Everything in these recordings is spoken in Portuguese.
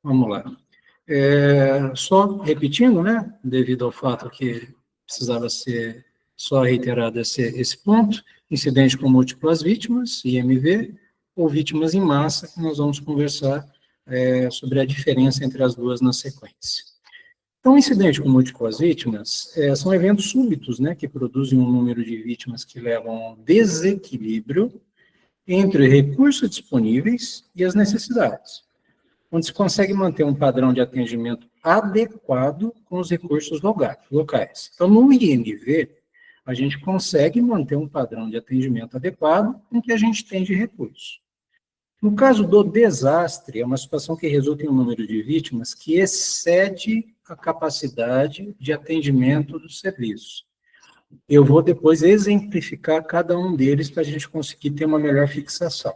Vamos lá. Só repetindo, né, devido ao fato que precisava ser só reiterado esse ponto, incidente com múltiplas vítimas, IMV, ou vítimas em massa, que nós vamos conversar sobre a diferença entre as duas na sequência. Então, incidente com múltiplas vítimas são eventos súbitos, né, que produzem um número de vítimas que levam a um desequilíbrio entre recursos disponíveis e as necessidades, onde se consegue manter um padrão de atendimento adequado com os recursos locais. Então, no IMV, a gente consegue manter um padrão de atendimento adequado com o que a gente tem de recursos. No caso do desastre, é uma situação que resulta em um número de vítimas que excede a capacidade de atendimento dos serviços. Eu vou depois exemplificar cada um deles para a gente conseguir ter uma melhor fixação,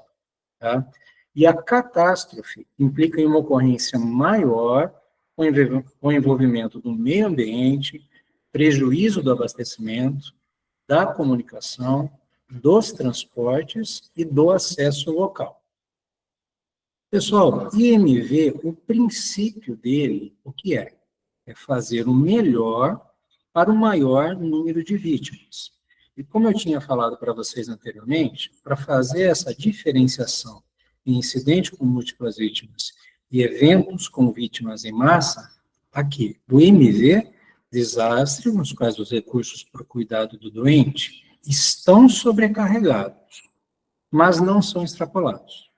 tá? E a catástrofe implica em uma ocorrência maior, com o envolvimento do meio ambiente, prejuízo do abastecimento, da comunicação, dos transportes e do acesso local. Pessoal, IMV, o princípio dele, o que é? É fazer o melhor para o maior número de vítimas. E como eu tinha falado para vocês anteriormente, para fazer essa diferenciação em incidente com múltiplas vítimas e eventos com vítimas em massa, aqui, o IMV, desastre, nos quais os recursos para o cuidado do doente estão sobrecarregados, mas não são extrapolados.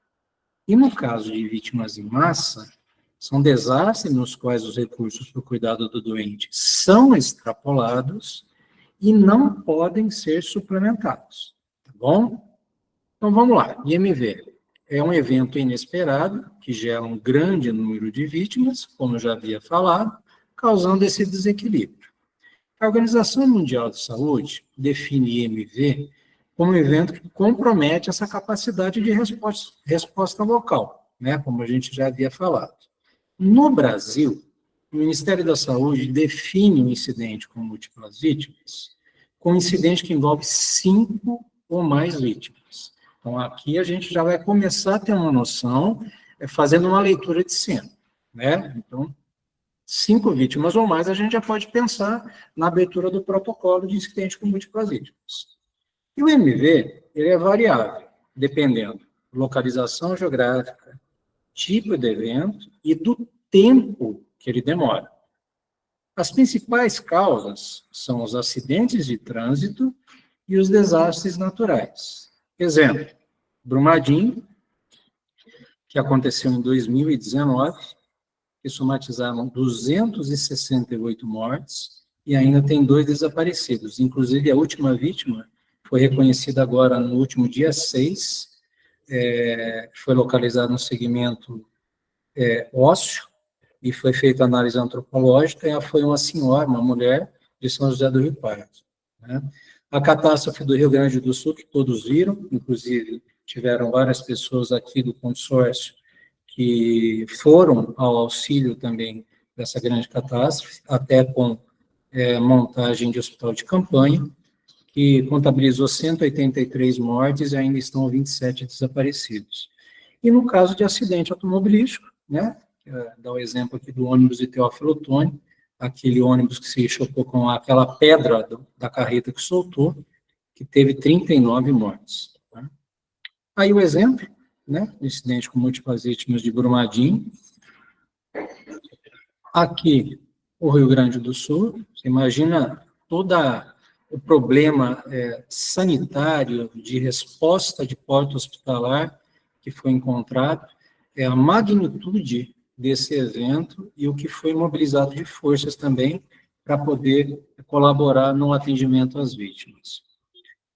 E no caso de vítimas em massa, são desastres nos quais os recursos para o cuidado do doente são extrapolados e não podem ser suplementados, tá bom? Então, vamos lá. IMV é um evento inesperado que gera um grande número de vítimas, como eu já havia falado, causando esse desequilíbrio. A Organização Mundial de Saúde define IMV como um evento que compromete essa capacidade de resposta local, né, como a gente já havia falado. No Brasil, o Ministério da Saúde define o incidente com múltiplas vítimas como um incidente que envolve 5 ou mais vítimas. Então, aqui a gente já vai começar a ter uma noção, fazendo uma leitura de cena, né? Então, 5 vítimas ou mais, a gente já pode pensar na abertura do protocolo de incidente com múltiplas vítimas. E o MV, ele é variável, dependendo da localização geográfica, tipo de evento e do tempo que ele demora. As principais causas são os acidentes de trânsito e os desastres naturais. Exemplo, Brumadinho, que aconteceu em 2019, que somatizaram 268 mortes e ainda tem 2 desaparecidos. Inclusive, a última vítima foi reconhecida agora no último dia 6, foi localizada no segmento ósseo, e foi feita análise antropológica, e ela foi uma senhora, uma mulher, de São José do Rio Pardo, né? A catástrofe do Rio Grande do Sul, que todos viram, inclusive tiveram várias pessoas aqui do consórcio que foram ao auxílio também dessa grande catástrofe, até com montagem de hospital de campanha, que contabilizou 183 mortes e ainda estão 27 desaparecidos. E no caso de acidente automobilístico, né, dá o exemplo aqui do ônibus de Teófilo Otoni, aquele ônibus que se chocou com aquela pedra da carreta que soltou, que teve 39 mortes. Tá? Aí o exemplo, né, do incidente com múltiplas vítimas de Brumadinho. Aqui, o Rio Grande do Sul, você imagina todo o problema sanitário de resposta de porta hospitalar que foi encontrado, a magnitude desse evento e o que foi mobilizado de forças também para poder colaborar no atendimento às vítimas.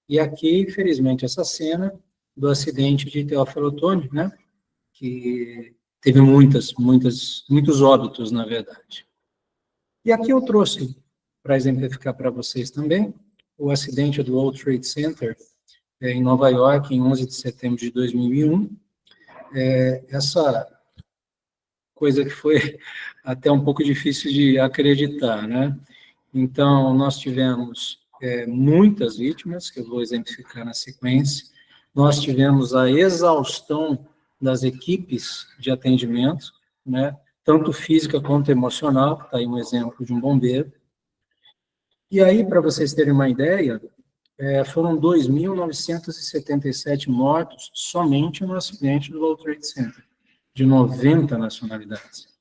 E aqui, infelizmente, essa cena do acidente de Teófilo Otoni, né, que teve muitos óbitos, na verdade. E aqui eu trouxe, para exemplificar para vocês também, o acidente do World Trade Center, em Nova York, em 11 de setembro de 2001. Essa coisa que foi até um pouco difícil de acreditar, né? Então, nós tivemos muitas vítimas, que eu vou exemplificar na sequência. Nós tivemos a exaustão das equipes de atendimento, né? tanto física quanto emocional, está aí um exemplo de um bombeiro. E aí, para vocês terem uma ideia, foram 2.977 mortos somente no acidente do World Trade Center, de 90 nacionalidades.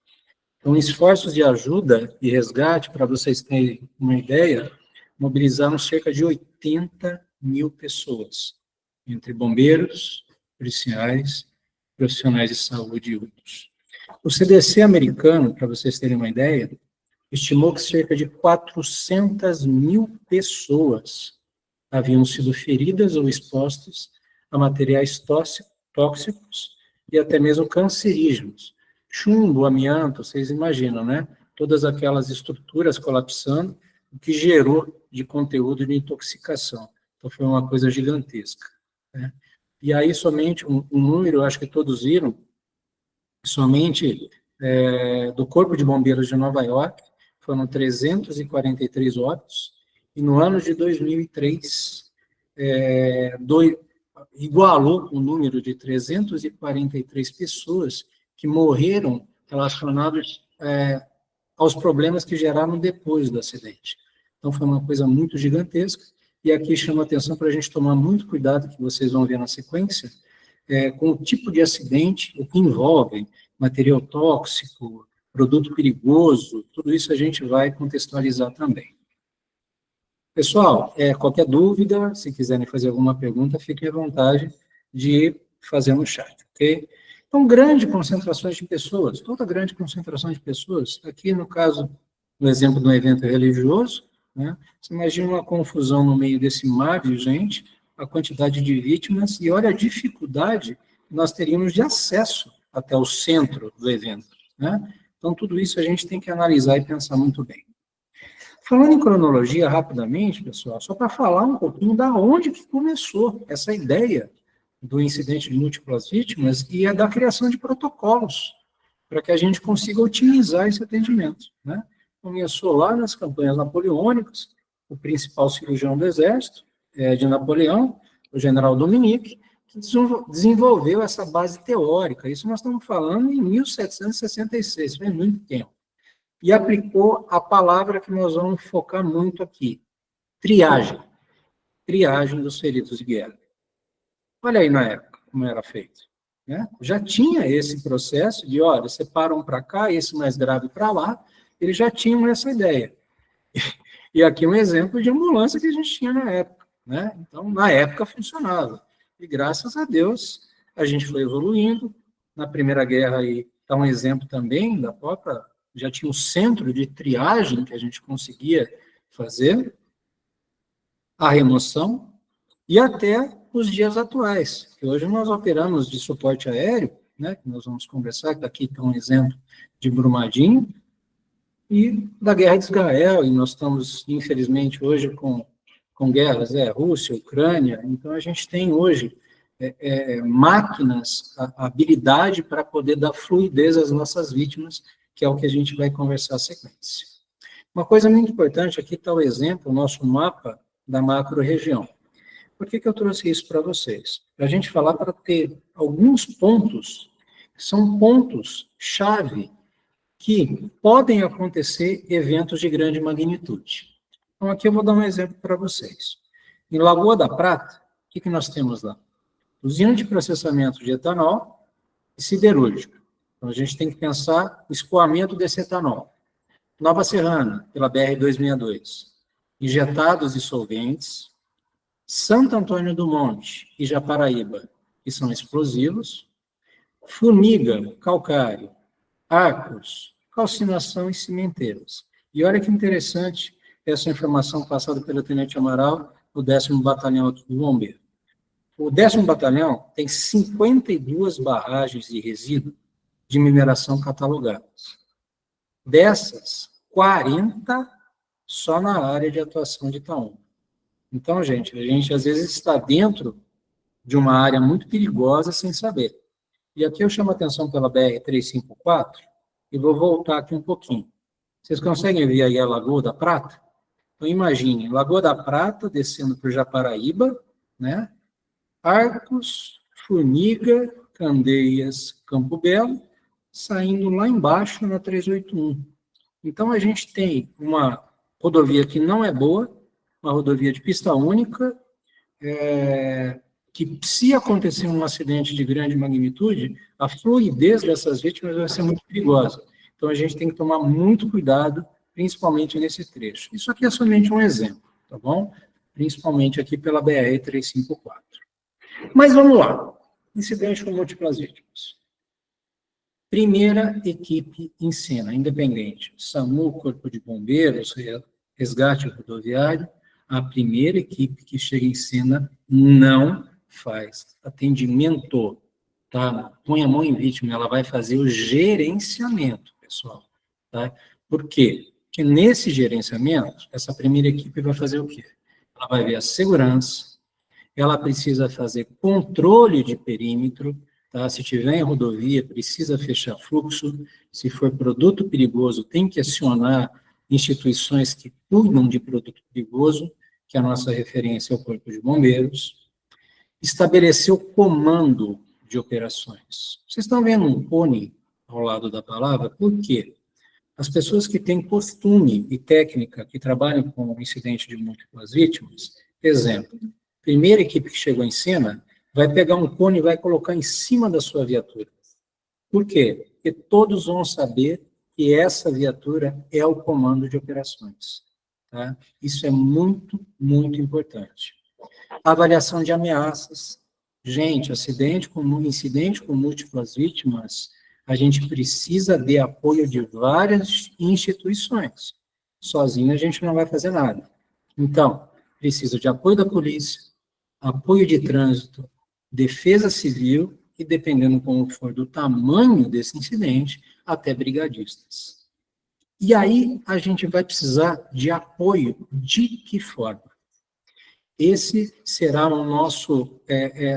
Então, esforços de ajuda e resgate, para vocês terem uma ideia, mobilizaram cerca de 80 mil pessoas, entre bombeiros, policiais, profissionais de saúde e outros. O CDC americano, para vocês terem uma ideia, estimou que cerca de 400 mil pessoas haviam sido feridas ou expostas a materiais tóxicos e até mesmo cancerígenos. Chumbo, amianto, vocês imaginam, né? Todas aquelas estruturas colapsando, o que gerou de conteúdo de intoxicação. Então, foi uma coisa gigantesca, né? E aí, somente um número, acho que todos viram, somente do Corpo de Bombeiros de Nova York, foram 343 óbitos, e no ano de 2003, igualou o número de 343 pessoas que morreram relacionadas aos problemas que geraram depois do acidente. Então, foi uma coisa muito gigantesca, e aqui chama a atenção para a gente tomar muito cuidado, que vocês vão ver na sequência, com o tipo de acidente, o que envolve material tóxico, produto perigoso, tudo isso a gente vai contextualizar também. Pessoal, qualquer dúvida, se quiserem fazer alguma pergunta, fiquem à vontade de fazer no chat, ok? Então, grande concentrações de pessoas, toda grande concentração de pessoas, aqui no caso, no exemplo de um evento religioso, né, você imagina uma confusão no meio desse mar de gente, a quantidade de vítimas, e olha a dificuldade que nós teríamos de acesso até o centro do evento, né? Então, tudo isso a gente tem que analisar e pensar muito bem. Falando em cronologia, rapidamente, pessoal, só para falar um pouquinho da onde que começou essa ideia do incidente de múltiplas vítimas e da criação de protocolos para que a gente consiga otimizar esse atendimento, né? Começou lá nas campanhas napoleônicas, o principal cirurgião do exército de Napoleão, o general Dominique, que desenvolveu essa base teórica. Isso nós estamos falando em 1766, faz muito tempo. E aplicou a palavra que nós vamos focar muito aqui, triagem. Triagem dos feridos de guerra. Olha aí na época como era feito, né? Já tinha esse processo de, olha, separa um para cá, esse mais grave para lá, eles já tinham essa ideia. E aqui um exemplo de ambulância que a gente tinha na época, né? Então, na época funcionava. E graças a Deus, a gente foi evoluindo. Na Primeira Guerra aí está um exemplo também da própria, já tinha um centro de triagem que a gente conseguia fazer, a remoção, e até os dias atuais, que hoje nós operamos de suporte aéreo, né, que nós vamos conversar, que aqui está um exemplo de Brumadinho, e da guerra de Israel, e nós estamos, infelizmente, hoje com guerras, Rússia, Ucrânia, então a gente tem hoje máquinas, a habilidade para poder dar fluidez às nossas vítimas, que é o que a gente vai conversar a sequência. Uma coisa muito importante, aqui está o exemplo, o nosso mapa da macro-região. Por que eu trouxe isso para vocês? Para a gente falar, para ter alguns pontos, que são pontos-chave, que podem acontecer eventos de grande magnitude. Então, aqui eu vou dar um exemplo para vocês. Em Lagoa da Prata, o que nós temos lá? Usina de processamento de etanol e siderúrgica. Então, a gente tem que pensar o escoamento desse etanol. Nova Serrana, pela BR-262. Injetados e solventes. Santo Antônio do Monte e Japaraíba, que são explosivos. Formiga, calcário. Arcos, calcinação e cimenteiras. E olha que interessante essa informação passada pelo Tenente Amaral, do 10º Batalhão aqui do Bombeiro. O 10º Batalhão tem 52 barragens de resíduo de mineração catalogadas. Dessas, 40 só na área de atuação de Itaúna. Então, a gente às vezes está dentro de uma área muito perigosa sem saber. E aqui eu chamo a atenção pela BR-354 e vou voltar aqui um pouquinho. Vocês conseguem ver aí a Lagoa da Prata? Então, imagine, Lagoa da Prata, descendo por Japaraíba, né? Arcos, Formiga, Candeias, Campo Belo, saindo lá embaixo na 381. Então, a gente tem uma rodovia que não é boa, uma rodovia de pista única, que se acontecer um acidente de grande magnitude, a fluidez dessas vítimas vai ser muito perigosa. Então, a gente tem que tomar muito cuidado, principalmente nesse trecho. Isso aqui é somente um exemplo, tá bom? Principalmente aqui pela BR-354. Mas vamos lá. Incidente com múltiplas vítimas. Primeira equipe em cena, independente. SAMU, Corpo de Bombeiros, Resgate Rodoviário, a primeira equipe que chega em cena não faz atendimento, tá? Põe a mão em vítima, ela vai fazer o gerenciamento, pessoal, tá? Por quê? Porque nesse gerenciamento, essa primeira equipe vai fazer o quê? Ela vai ver a segurança, ela precisa fazer controle de perímetro, tá? Se tiver em rodovia, precisa fechar fluxo, se for produto perigoso, tem que acionar instituições que cuidam de produto perigoso, que a nossa referência é o Corpo de Bombeiros, estabeleceu comando de operações. Vocês estão vendo um cone ao lado da palavra? Por quê? As pessoas que têm costume e técnica, que trabalham com incidente de múltiplas vítimas, exemplo, primeira equipe que chegou em cena, vai pegar um cone e vai colocar em cima da sua viatura. Por quê? Porque todos vão saber que essa viatura é o comando de operações. Tá? Isso é muito, muito importante. Avaliação de ameaças. Gente, incidente com múltiplas vítimas, a gente precisa de apoio de várias instituições. Sozinho a gente não vai fazer nada. Então, precisa de apoio da polícia, apoio de trânsito, defesa civil e, dependendo como for do tamanho desse incidente, até brigadistas. E aí a gente vai precisar de apoio de que forma? Esse será o nosso,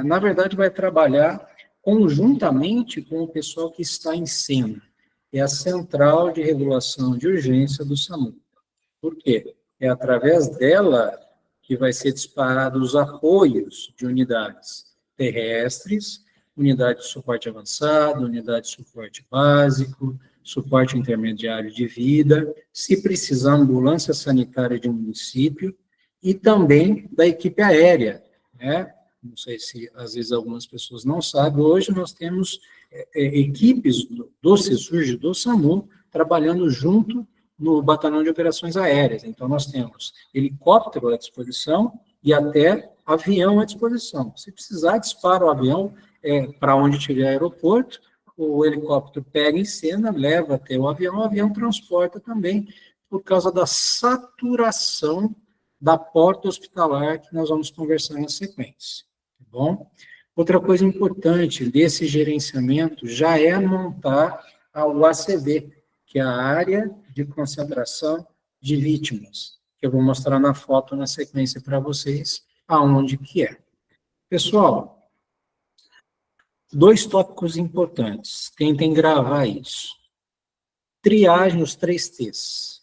na verdade, vai trabalhar conjuntamente com o pessoal que está em cena. É a Central de Regulação de Urgência do SAMU. Por quê? É através dela que vai ser disparado os apoios de unidades terrestres, unidade de suporte avançado, unidade de suporte básico, suporte intermediário de vida, se precisar ambulância sanitária de um município, e também da equipe aérea, né? Não sei se, às vezes, algumas pessoas não sabem, hoje nós temos equipes do CESURG, do SAMU, trabalhando junto no Batalhão de Operações Aéreas. Então, nós temos helicóptero à disposição e até avião à disposição. Se precisar, dispara o avião para onde tiver aeroporto, o helicóptero pega em cena, leva até o avião transporta também, por causa da saturação da porta hospitalar, que nós vamos conversar na sequência, tá bom? Outra coisa importante desse gerenciamento já é montar o ACV, que é a área de concentração de vítimas, que eu vou mostrar na foto na sequência para vocês, aonde que é. Pessoal, 2 tópicos importantes, tentem gravar isso. Triagem, os 3 T's.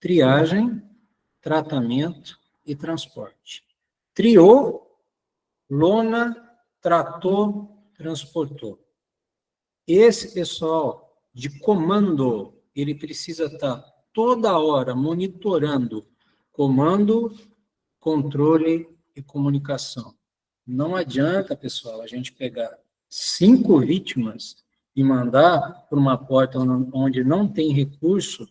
Triagem, tratamento e transporte. Triou, lona, tratou, transportou. Esse pessoal de comando, ele precisa estar toda hora monitorando comando, controle e comunicação. Não adianta, pessoal, a gente pegar 5 vítimas e mandar para uma porta onde não tem recurso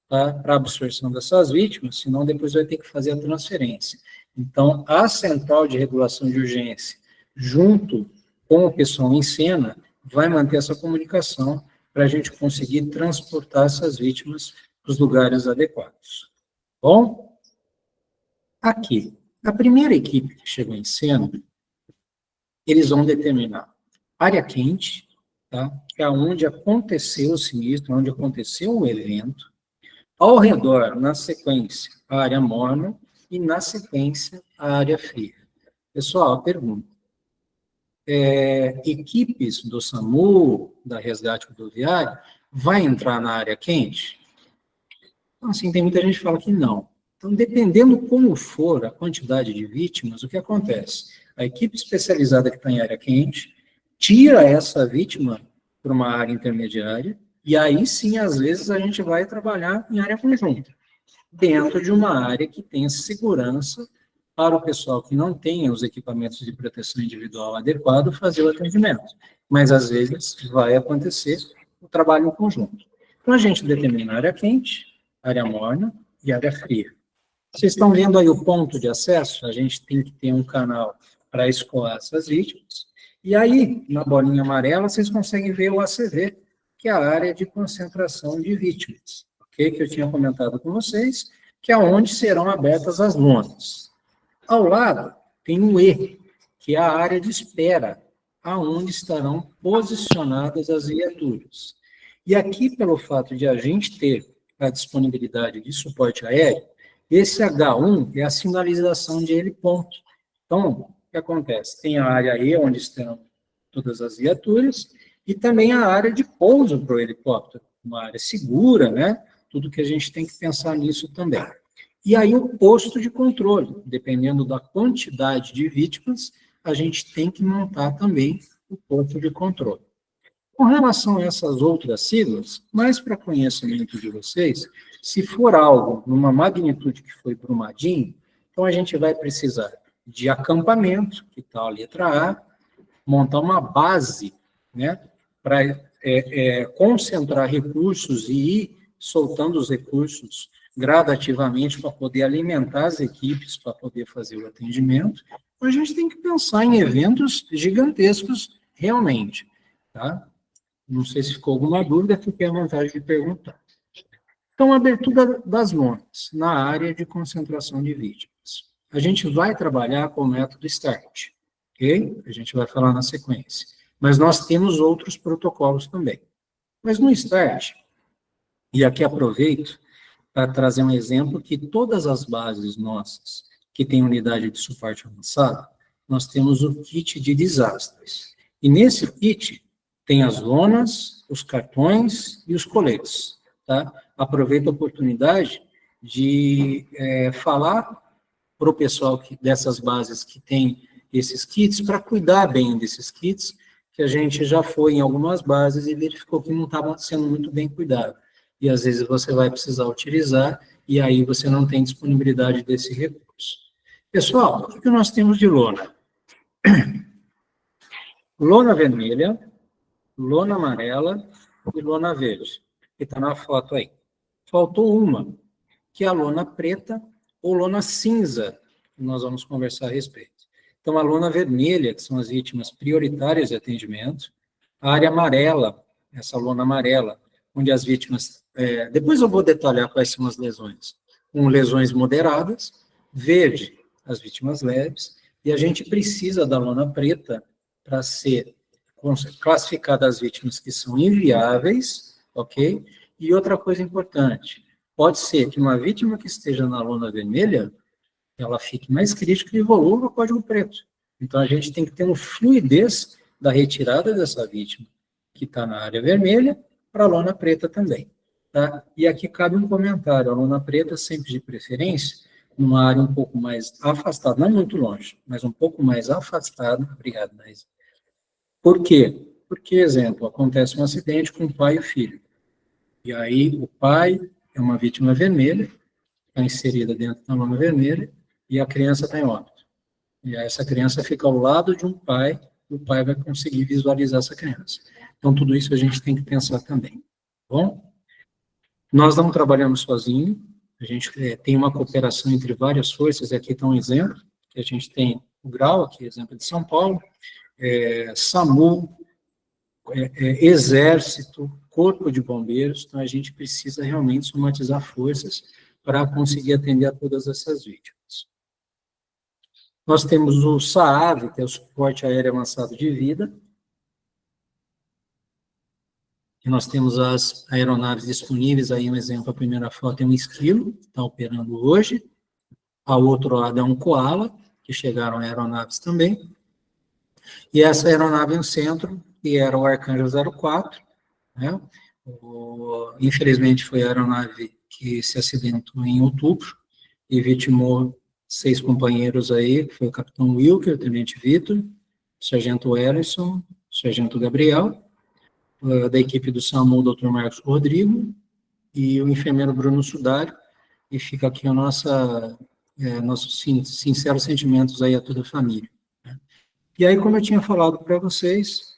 para a absorção dessas vítimas, senão depois vai ter que fazer a transferência. Então, a Central de Regulação de Urgência, junto com o pessoal em cena, vai manter essa comunicação para a gente conseguir transportar essas vítimas para os lugares adequados. Bom, aqui, a primeira equipe que chegou em cena, eles vão determinar área quente, tá? Que é onde aconteceu o sinistro, onde aconteceu o evento. Ao redor, na sequência, a área morna e, na sequência, a área fria. Pessoal, a pergunta. Equipes do SAMU, da Resgate Rodoviário, vai entrar na área quente? Então, assim, tem muita gente que fala que não. Então, dependendo como for a quantidade de vítimas, o que acontece? A equipe especializada que está em área quente tira essa vítima para uma área intermediária, e aí sim, às vezes, a gente vai trabalhar em área conjunta, dentro de uma área que tenha segurança para o pessoal que não tenha os equipamentos de proteção individual adequado fazer o atendimento. Mas, às vezes, vai acontecer o trabalho em conjunto. Então, a gente determina a área quente, área morna e área fria. Vocês estão vendo aí o ponto de acesso? A gente tem que ter um canal para escoar essas vítimas. E aí, na bolinha amarela, vocês conseguem ver o ACV, que é a área de concentração de vítimas, ok? Que eu tinha comentado com vocês, que é onde serão abertas as lonas. Ao lado, tem o E, que é a área de espera, aonde estarão posicionadas as viaturas. E aqui, pelo fato de a gente ter a disponibilidade de suporte aéreo, esse H1 é a sinalização de heliponto. Então, o que acontece? Tem a área E, onde estão todas as viaturas, e também a área de pouso para o helicóptero, uma área segura, né? Tudo que a gente tem que pensar nisso também. E aí o posto de controle, dependendo da quantidade de vítimas, a gente tem que montar também o posto de controle. Com relação a essas outras siglas, mais para conhecimento de vocês, se for algo numa magnitude que foi Brumadinho, então a gente vai precisar de acampamento, que está a letra A, montar uma base, né, para concentrar recursos e ir soltando os recursos gradativamente para poder alimentar as equipes, para poder fazer o atendimento. Então, a gente tem que pensar em eventos gigantescos realmente, tá? Não sei se ficou alguma dúvida, fiquei à vontade de perguntar. Então, abertura das lonas na área de concentração de vítimas. A gente vai trabalhar com o método START, ok? A gente vai falar na sequência. Mas nós temos outros protocolos também. Mas no START, e aqui aproveito para trazer um exemplo que todas as bases nossas que têm unidade de suporte avançado, nós temos o kit de desastres. E nesse kit tem as lonas, os cartões e os coletes, tá? Aproveito a oportunidade de falar para o pessoal dessas bases que tem esses kits, para cuidar bem desses kits, que a gente já foi em algumas bases e verificou que não estava sendo muito bem cuidado. E às vezes você vai precisar utilizar, e aí você não tem disponibilidade desse recurso. Pessoal, o que nós temos de lona? Lona vermelha, lona amarela e lona verde, que está na foto aí. Faltou uma, que é a lona preta ou lona cinza, que nós vamos conversar a respeito. Então, a lona vermelha, que são as vítimas prioritárias de atendimento, a área amarela, essa lona amarela, onde as vítimas... depois eu vou detalhar quais são as lesões. Com lesões moderadas, verde, as vítimas leves, e a gente precisa da lona preta para ser classificada as vítimas que são inviáveis, ok? E outra coisa importante, pode ser que uma vítima que esteja na lona vermelha, ela fique mais crítica e evolua o código preto. Então, a gente tem que ter uma fluidez da retirada dessa vítima, que está na área vermelha, para a lona preta também. Tá? E aqui cabe um comentário, a lona preta sempre de preferência, numa área um pouco mais afastada, não muito longe, mas um pouco mais afastada. Obrigado, Naís. Por quê? Porque, exemplo, acontece um acidente com o pai e o filho. E aí, o pai é uma vítima vermelha, está inserida dentro da lona vermelha, e a criança está em óbito. E aí, essa criança fica ao lado de um pai, e o pai vai conseguir visualizar essa criança. Então, tudo isso a gente tem que pensar também. Tá bom? Nós não trabalhamos sozinhos, a gente tem uma cooperação entre várias forças, e aqui está um exemplo, que a gente tem o GRAU, aqui exemplo de São Paulo, SAMU, Exército, Corpo de Bombeiros, então a gente precisa realmente somatizar forças para conseguir atender a todas essas vítimas. Nós temos o SAAV, que é o Suporte Aéreo Avançado de Vida, e nós temos as aeronaves disponíveis, aí um exemplo, a primeira foto é um Esquilo, que está operando hoje, ao outro lado é um Koala, que chegaram aeronaves também, e essa aeronave no centro, que era o Arcanjo 04, né? Infelizmente foi a aeronave que se acidentou em outubro e vitimou 6 companheiros aí, que foi o capitão Wilker, o tenente Vitor, o sargento Ellison, o sargento Gabriel. da equipe do SAMU, o Dr. Marcos Rodrigo, e o enfermeiro Bruno Sudário, e fica aqui o nossos sinceros sentimentos aí a toda a família. Né? E aí, como eu tinha falado para vocês,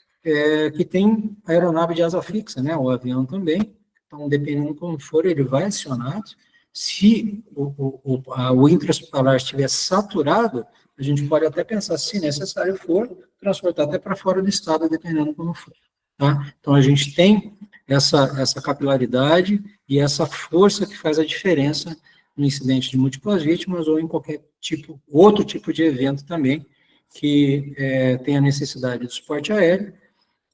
que tem a aeronave de asa fixa, né, o avião também, então, dependendo de como for, ele vai acionado. Se o intra-hospitalar estiver saturado, a gente pode até pensar, se necessário for, transportar até para fora do estado, dependendo de como for. Tá? Então, a gente tem essa capilaridade e essa força que faz a diferença no incidente de múltiplas vítimas ou em qualquer outro tipo de evento também, que tenha necessidade de suporte aéreo.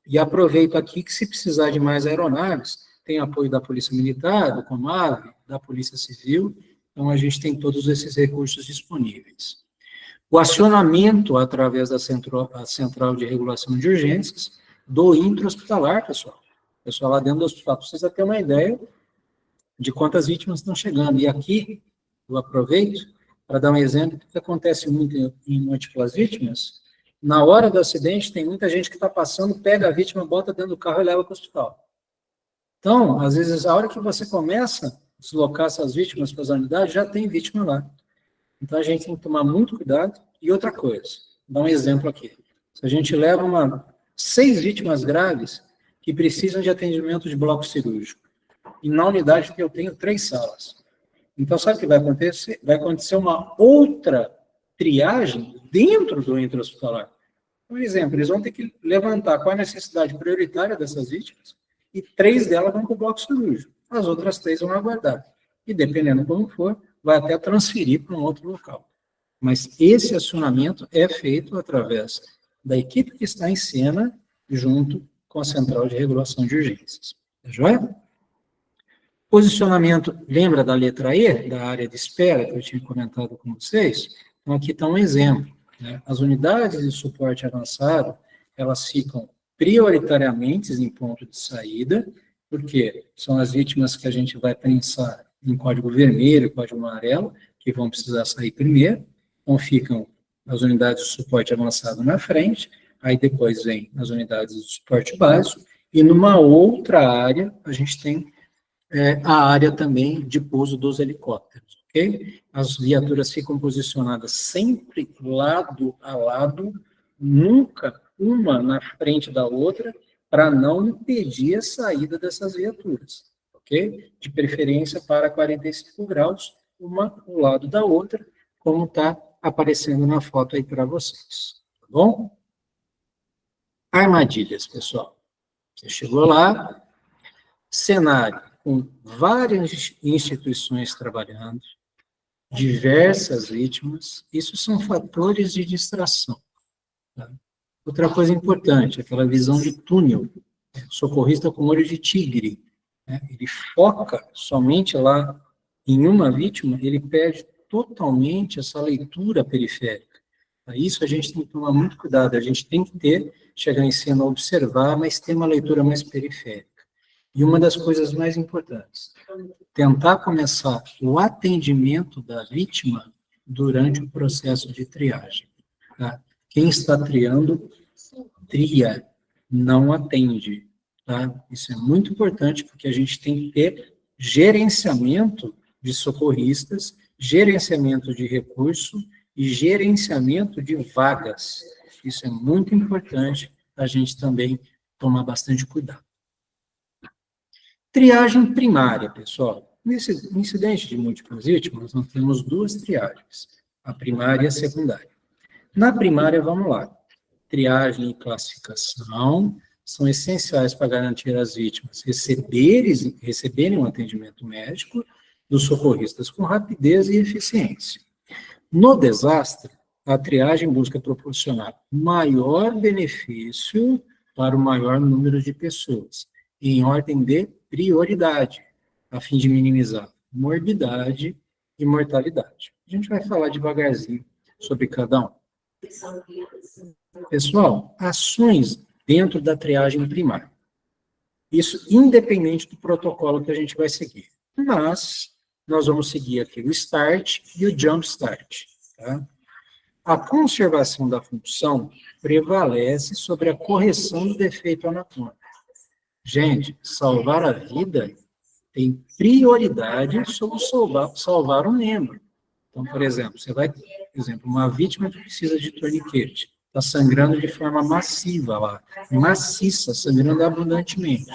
E aproveito aqui que, se precisar de mais aeronaves, tem apoio da Polícia Militar, do Comave, da Polícia Civil, então a gente tem todos esses recursos disponíveis. O acionamento através da Central de Regulação de Urgências do intra-hospitalar, pessoal. Pessoal lá dentro do hospital precisa ter uma ideia de quantas vítimas estão chegando. E aqui, eu aproveito para dar um exemplo que acontece muito em múltiplas vítimas. Na hora do acidente, tem muita gente que está passando, pega a vítima, bota dentro do carro e leva para o hospital. Então, às vezes, a hora que você começa a deslocar essas vítimas para as unidades, já tem vítima lá. Então, a gente tem que tomar muito cuidado. E outra coisa, vou dar um exemplo aqui. Se a gente leva 6 vítimas graves que precisam de atendimento de bloco cirúrgico, e na unidade que eu tenho 3 salas. Então, sabe o que vai acontecer? Vai acontecer uma outra triagem dentro do intra-hospitalar. Por exemplo, eles vão ter que levantar qual a necessidade prioritária dessas vítimas, e 3 delas vão para o bloco cirúrgico. As outras 3 vão aguardar. E, dependendo de como for, vai até transferir para um outro local. Mas esse acionamento é feito através da equipe que está em cena, junto com a Central de Regulação de Urgências. Tá joia? Posicionamento, lembra da letra E, da área de espera, que eu tinha comentado com vocês? Então, aqui está um exemplo. Né? As unidades de suporte avançado, elas ficam prioritariamente em ponto de saída, porque são as vítimas que a gente vai pensar em código vermelho, código amarelo, que vão precisar sair primeiro. Então, ficam as unidades de suporte avançado na frente, aí depois vem as unidades de suporte básico, e numa outra área, a gente tem a área também de pouso dos helicópteros, ok? As viaturas ficam posicionadas sempre lado a lado, nunca uma na frente da outra, para não impedir a saída dessas viaturas, ok? De preferência para 45 graus, uma ao lado da outra, como está aparecendo na foto aí para vocês, tá bom? Armadilhas, pessoal. Você chegou lá, cenário com várias instituições trabalhando, diversas vítimas, isso são fatores de distração. Tá? Outra coisa importante, aquela visão de túnel, socorrista com olho de tigre, né? Ele foca somente lá em uma vítima, ele perde totalmente essa leitura periférica. Isso a gente tem que tomar muito cuidado, a gente tem que chegar em cena, observar, mas ter uma leitura mais periférica. E uma das coisas mais importantes, tentar começar o atendimento da vítima durante o processo de triagem. Tá? Quem está triando, tria, não atende. Tá? Isso é muito importante, porque a gente tem que ter gerenciamento de socorristas, gerenciamento de recurso e gerenciamento de vagas. Isso é muito importante, a gente também tomar bastante cuidado. Triagem primária, pessoal. Nesse incidente de múltiplas vítimas, nós temos 2 triagens, a primária e a secundária. Na primária, vamos lá. Triagem e classificação são essenciais para garantir as vítimas receberem um atendimento médico dos socorristas com rapidez e eficiência. No desastre, a triagem busca proporcionar maior benefício para o maior número de pessoas, em ordem de prioridade, a fim de minimizar morbidade e mortalidade. A gente vai falar devagarzinho sobre cada um. Pessoal, ações dentro da triagem primária. Isso independente do protocolo que a gente vai seguir. Mas nós vamos seguir aqui o START e o JUMP START. Tá? A conservação da função prevalece sobre a correção do defeito anatômico. Gente, salvar a vida tem prioridade sobre salvar um membro. Então, por exemplo, você vai, por exemplo, uma vítima que precisa de torniquete, está sangrando de forma massiva lá, maciça, sangrando abundantemente.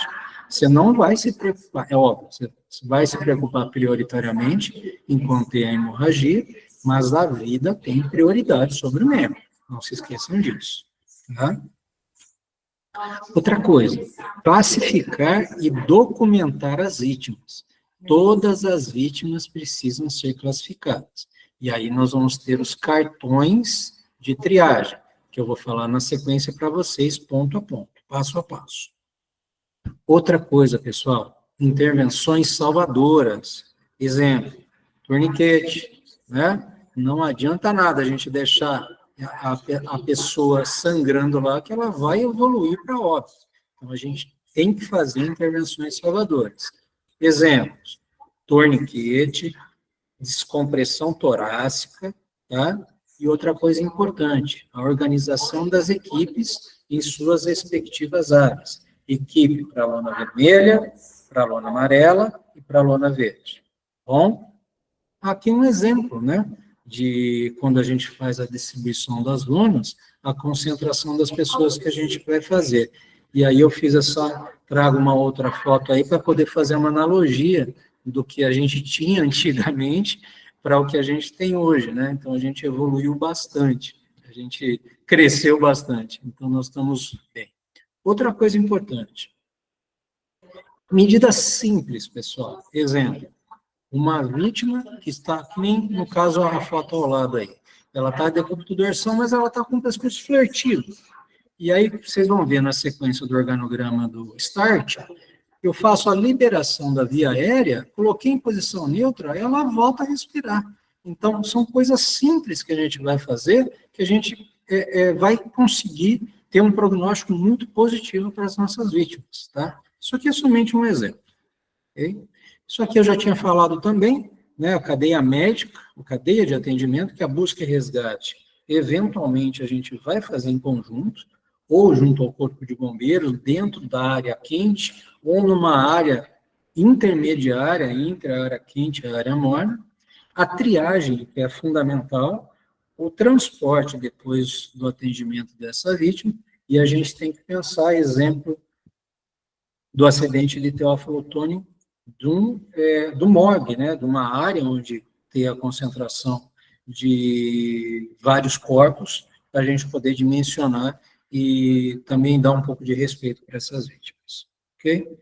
Você não vai se preocupar, é óbvio, você vai se preocupar prioritariamente em conter a hemorragia, mas a vida tem prioridade sobre o membro. Não se esqueçam disso. Tá? Outra coisa, classificar e documentar as vítimas. Todas as vítimas precisam ser classificadas. E aí nós vamos ter os cartões de triagem, que eu vou falar na sequência para vocês, ponto a ponto, passo a passo. Outra coisa, pessoal, intervenções salvadoras. Exemplo, torniquete, né? Não adianta nada a gente deixar a pessoa sangrando lá, que ela vai evoluir para óbito. Então, a gente tem que fazer intervenções salvadoras. Exemplos, torniquete, descompressão torácica, tá? E outra coisa importante, a organização das equipes em suas respectivas áreas. Equipe para a lona vermelha, para a lona amarela e para a lona verde. Bom, aqui um exemplo, né, de quando a gente faz a distribuição das lonas, a concentração das pessoas que a gente vai fazer. E aí eu trago uma outra foto aí para poder fazer uma analogia do que a gente tinha antigamente para o que a gente tem hoje, né? Então a gente evoluiu bastante, a gente cresceu bastante, então nós estamos bem. Outra coisa importante, medidas simples, pessoal. Exemplo, uma vítima que está, que nem no caso a foto ao lado aí, ela está de decúbito dorsal, mas ela está com o pescoço flertido. E aí vocês vão ver na sequência do organograma do START, eu faço a liberação da via aérea, coloquei em posição neutra, ela volta a respirar. Então, são coisas simples que a gente vai fazer, que a gente vai conseguir ter um prognóstico muito positivo para as nossas vítimas, tá? Isso aqui é somente um exemplo, ok? Isso aqui eu já tinha falado também, né, a cadeia médica, a cadeia de atendimento, que a busca e resgate, eventualmente a gente vai fazer em conjunto, ou junto ao corpo de bombeiros, dentro da área quente, ou numa área intermediária entre a área quente e a área morna. A triagem, que é fundamental, o transporte depois do atendimento dessa vítima, e a gente tem que pensar, exemplo, do acidente de Teófilo Otoni, do morgue, né, de uma área onde tem a concentração de vários corpos, para a gente poder dimensionar e também dar um pouco de respeito para essas vítimas. Ok?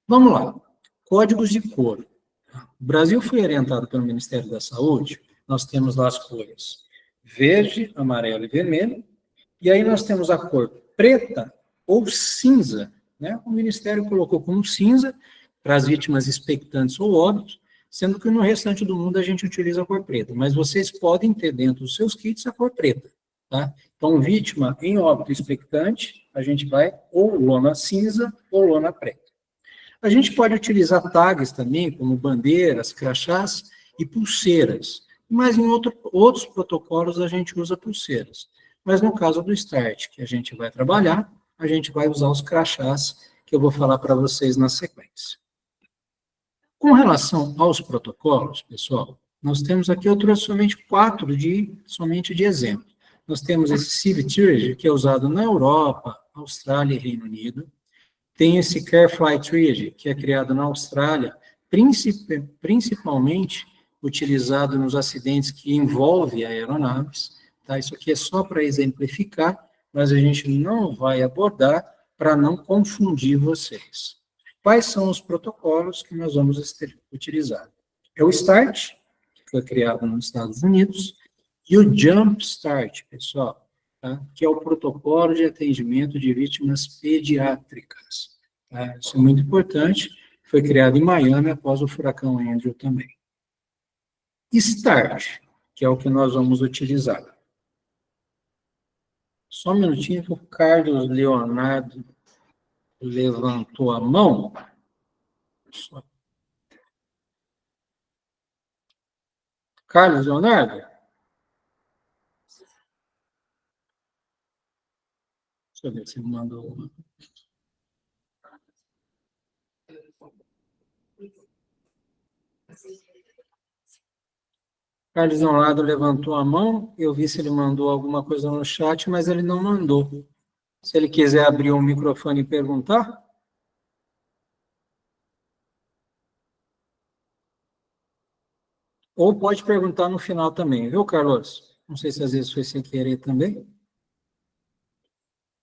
Vamos lá. Códigos de cor. O Brasil foi orientado pelo Ministério da Saúde, nós temos lá as cores verde, amarelo e vermelho, e aí nós temos a cor preta ou cinza, né? O Ministério colocou como cinza para as vítimas expectantes ou óbitos, sendo que no restante do mundo a gente utiliza a cor preta, mas vocês podem ter dentro dos seus kits a cor preta, tá? Então, vítima em óbito expectante, a gente vai ou lona cinza ou lona preta. A gente pode utilizar tags também, como bandeiras, crachás e pulseiras, mas em outros protocolos a gente usa pulseiras. Mas no caso do START, que a gente vai trabalhar, a gente vai usar os crachás, que eu vou falar para vocês na sequência. Com relação aos protocolos, pessoal, nós temos aqui, eu trouxe somente 4 somente de exemplo. Nós temos esse CIV-TRIAGE, que é usado na Europa, Austrália e Reino Unido. Tem esse Carefly Triage, que é criado na Austrália, principalmente utilizado nos acidentes que envolvem aeronaves. Tá? Isso aqui é só para exemplificar, mas a gente não vai abordar para não confundir vocês. Quais são os protocolos que nós vamos utilizar? É o START, que foi criado nos Estados Unidos, e o Jump Start, pessoal, tá? Que é o protocolo de atendimento de vítimas pediátricas. Tá? Isso é muito importante, foi criado em Miami após o furacão Andrew também. START, que é o que nós vamos utilizar. Só um minutinho que o Carlos Leonardo levantou a mão. Carlos Leonardo? Deixa eu ver se ele mandou uma. Carlos Honrado levantou a mão, eu vi se ele mandou alguma coisa no chat, mas ele não mandou. Se ele quiser abrir o microfone e perguntar. Ou pode perguntar no final também, viu, Carlos? Não sei se às vezes foi sem querer também.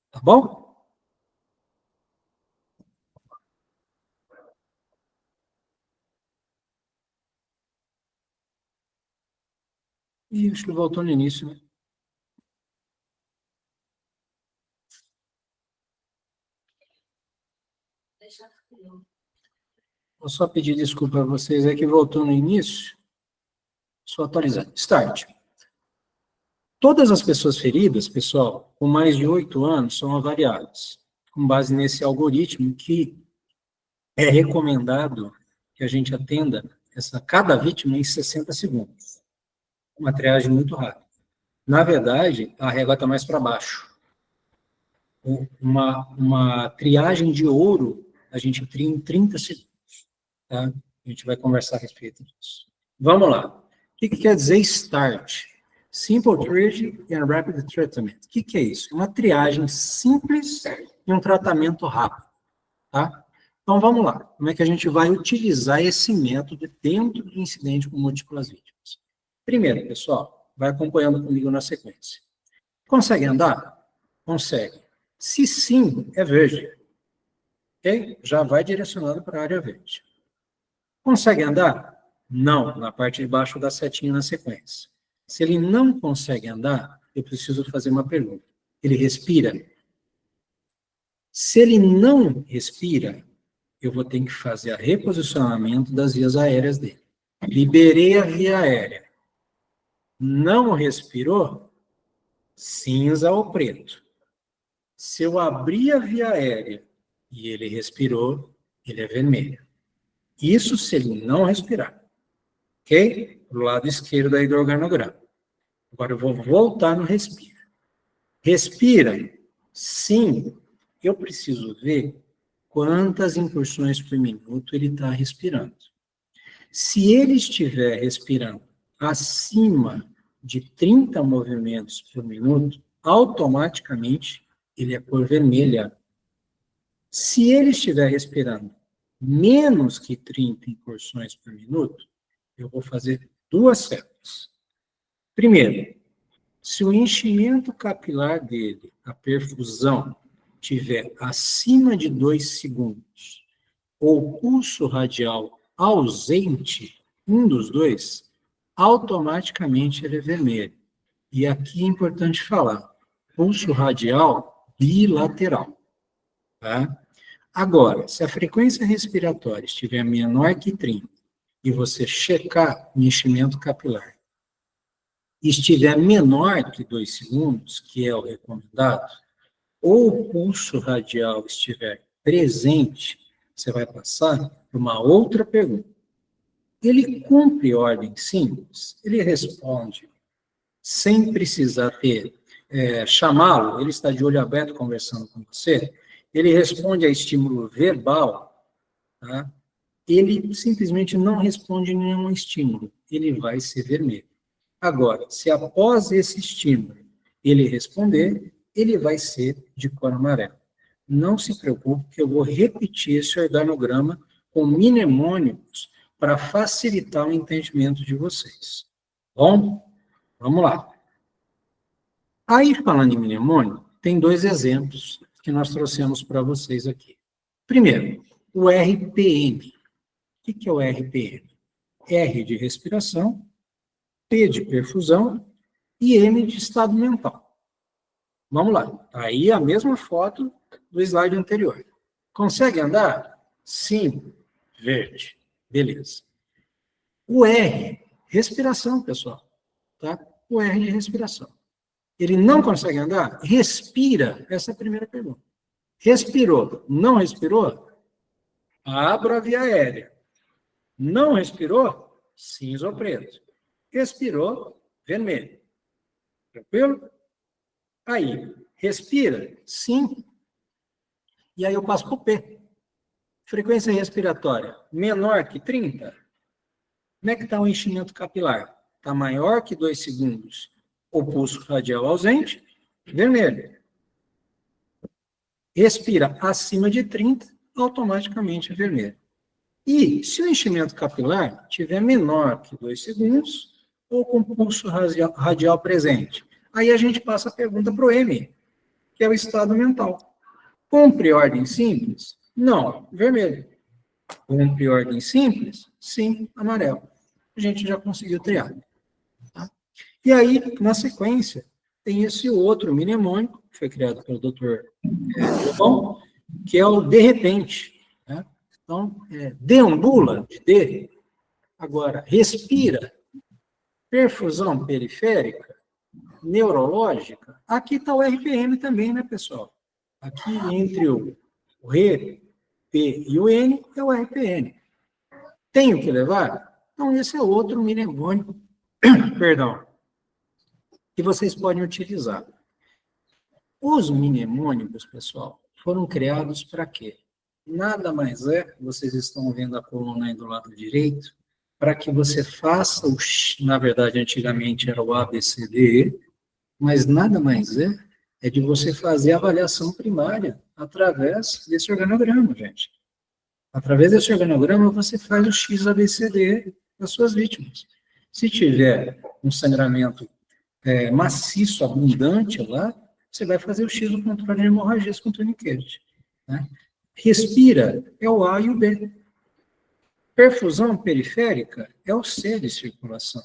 Tá bom? E acho que voltou no início, né? Vou só pedir desculpa a vocês aí que voltou no início. Só atualizando. Start. Todas as pessoas feridas, pessoal, com mais de 8 anos, são avaliadas, com base nesse algoritmo que é recomendado que a gente atenda cada vítima em 60 segundos. Uma triagem muito rápida. Na verdade, a régua está mais para baixo. Uma triagem de ouro, a gente tria em 30 segundos. Tá? A gente vai conversar a respeito disso. Vamos lá. O que quer dizer START? Simple Triage and Rapid Treatment. O que é isso? Uma triagem simples e um tratamento rápido. Tá? Então, vamos lá. Como é que a gente vai utilizar esse método dentro do incidente com múltiplas vítimas? Primeiro, pessoal, vai acompanhando comigo na sequência. Consegue andar? Consegue. Se sim, é verde. Ok? Já vai direcionado para a área verde. Consegue andar? Não, na parte de baixo da setinha na sequência. Se ele não consegue andar, eu preciso fazer uma pergunta. Ele respira? Se ele não respira, eu vou ter que fazer a reposicionamento das vias aéreas dele. Liberei a via aérea. Não respirou? Cinza ou preto. Se eu abrir a via aérea e ele respirou, ele é vermelho. Isso se ele não respirar. Ok? Do lado esquerdo aí do organograma. Agora eu vou voltar no respiro. Respira? Sim. Eu preciso ver quantas incursões por minuto ele está respirando. Se ele estiver respirando acima de 30 movimentos por minuto, automaticamente ele é cor vermelha. Se ele estiver respirando menos que 30 incursões por minuto, eu vou fazer duas setas. Primeiro, se o enchimento capilar dele, a perfusão, tiver acima de 2 segundos, ou pulso radial ausente, um dos dois, automaticamente ele é vermelho. E aqui é importante falar, pulso radial bilateral. Tá? Agora, se a frequência respiratória estiver menor que 30 e você checar o enchimento capilar e estiver menor que 2 segundos, que é o recomendado, ou o pulso radial estiver presente, você vai passar por uma outra pergunta. Ele cumpre ordem simples? Ele responde sem precisar chamá-lo, ele está de olho aberto conversando com você, ele responde a estímulo verbal, tá? Ele simplesmente não responde nenhum estímulo, ele vai ser vermelho. Agora, se após esse estímulo ele responder, ele vai ser de cor amarela. Não se preocupe que eu vou repetir esse organograma com mnemônicos para facilitar o entendimento de vocês. Bom, vamos lá. Aí, falando em mnemônico, tem dois exemplos que nós trouxemos para vocês aqui. Primeiro, o RPM. O que é o RPM? R de respiração, P de perfusão e M de estado mental. Vamos lá. Aí a mesma foto do slide anterior. Consegue andar? Sim. Verde. Beleza. O R, respiração, pessoal. Tá? O R de respiração. Ele não consegue andar? Respira. Essa é a primeira pergunta. Respirou? Não respirou? Abra a via aérea. Não respirou? Cinza ou preto. Respirou? Vermelho. Tranquilo? Aí, respira? Sim. E aí eu passo para o P. Frequência respiratória menor que 30? Como é que está o enchimento capilar? Está maior que 2 segundos. O pulso radial ausente, vermelho. Respira acima de 30, automaticamente é vermelho. E se o enchimento capilar tiver menor que 2 segundos, ou com pulso radial presente, aí a gente passa a pergunta para o M, que é o estado mental. Cumpre ordem simples? Não, vermelho. Cumpre ordem simples? Sim, amarelo. A gente já conseguiu triar. Tá? E aí, na sequência, tem esse outro mnemônico, que foi criado pelo Dr. Jobon, que é o de repente. Né? Então, deambula, de D. Agora, respira. Perfusão periférica, neurológica. Aqui está o RPM também, né, pessoal? Aqui, entre o R, P e o N, é o RPM. Tenho que levar? Então, esse é outro mnemônico, perdão, que vocês podem utilizar. Os mnemônicos, pessoal, foram criados para quê? Nada mais é, vocês estão vendo a coluna aí do lado direito, para que você faça o, na verdade, antigamente era o ABCDE, mas nada mais é de você fazer a avaliação primária através desse organograma, gente. Através desse organograma, você faz o XABCD das suas vítimas. Se tiver um sangramento maciço, abundante lá, você vai fazer o X do controle de hemorragias com tuniquete. Né? Respira é o A e o B. Perfusão periférica é o C de circulação.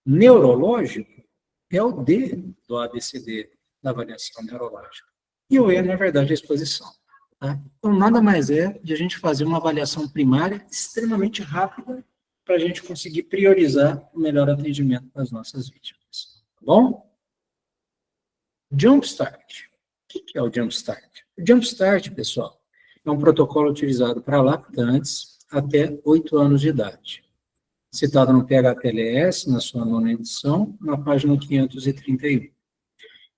Neurológico é o D do ABCD, da avaliação neurológica. E o E, na verdade, é a exposição. Tá? Então, nada mais é de a gente fazer uma avaliação primária extremamente rápida para a gente conseguir priorizar o melhor atendimento para as nossas vítimas. Tá bom? Jumpstart. O que é o Jumpstart? O Jumpstart, pessoal, é um protocolo utilizado para lactantes até 8 anos de idade. Citado no PHPLS, na sua 9ª edição, na página 531.